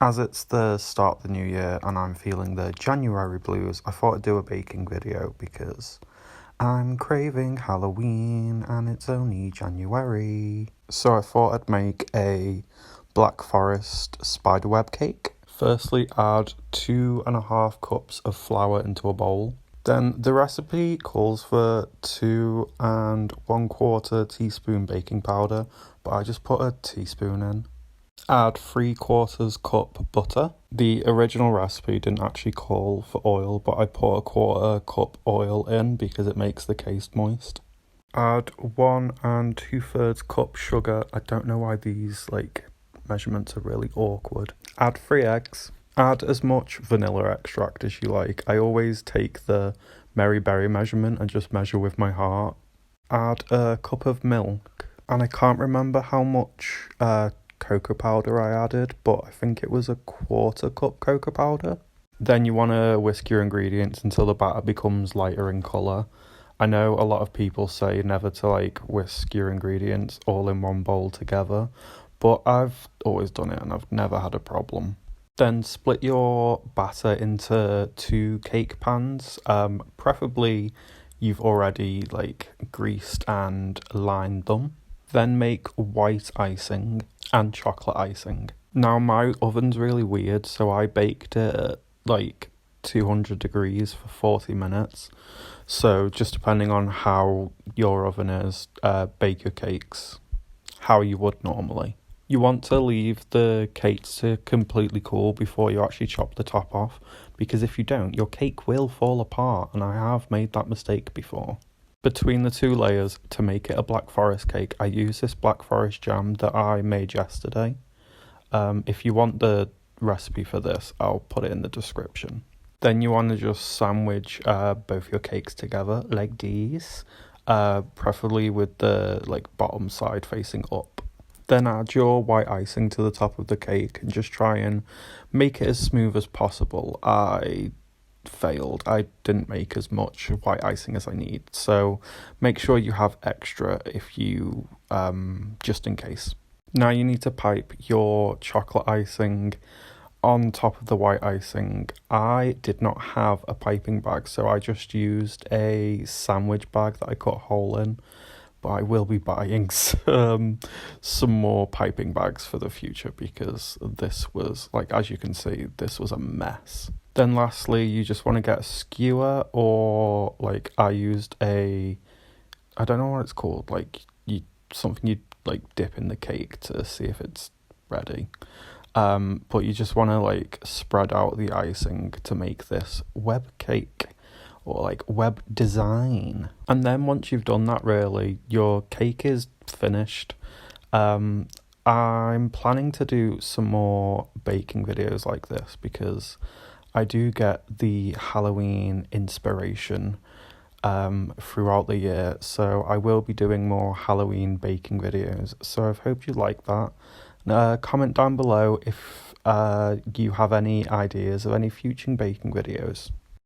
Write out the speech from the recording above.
As it's the start of the new year and I'm feeling the January blues, I thought I'd do a baking video because I'm craving Halloween and it's only January. So I thought I'd make a Black Forest spiderweb cake. Firstly, add 2.5 cups of flour into a bowl. Then the recipe calls for 2 1/4 teaspoon baking powder, but I just put a teaspoon in. Add 3/4 cup butter. The original recipe didn't actually call for oil, but I put a 1/4 cup oil in because it makes the cake moist. Add 1 2/3 cup sugar. I don't know why these measurements are really awkward. Add 3 eggs. Add as much vanilla extract as you like. I always take the Mary Berry measurement and just measure with my heart. Add a cup of milk. And I can't remember how much cocoa powder I added, but I think it was a 1/4 cup cocoa powder. Then you want to whisk your ingredients until the batter becomes lighter in colour. I know a lot of people say never to whisk your ingredients all in one bowl together, but I've always done it and I've never had a problem. Then split your batter into 2 cake pans. Preferably you've already greased and lined them. Then make white icing and chocolate icing. Now my oven's really weird, so I baked it at 200 degrees for 40 minutes. So just depending on how your oven is, bake your cakes how you would normally. You want to leave the cakes to completely cool before you actually chop the top off, because if you don't, your cake will fall apart, and I have made that mistake before. Between the 2 layers, to make it a Black Forest cake, I use this Black Forest jam that I made yesterday. If you want the recipe for this, I'll put it in the description. Then you want to just sandwich both your cakes together like these, preferably with the bottom side facing up. Then add your white icing to the top of the cake and just try and make it as smooth as possible. I failed. I didn't make as much white icing as I need, so make sure you have extra if you just in case. Now you need to pipe your chocolate icing on top of the white icing. I did not have a piping bag, so I just used a sandwich bag that I cut a hole in, but I will be buying some more piping bags for the future because this was, as you can see, this was a mess. Then lastly, you just want to get a skewer, or I used I don't know what it's called, something you dip in the cake to see if it's ready. But you just want to spread out the icing to make this web cake or web design. And then once you've done that, really, your cake is finished. I'm planning to do some more baking videos like this because I do get the Halloween inspiration throughout the year, so I will be doing more Halloween baking videos. So I hope you like that. Comment down below if you have any ideas of any future baking videos.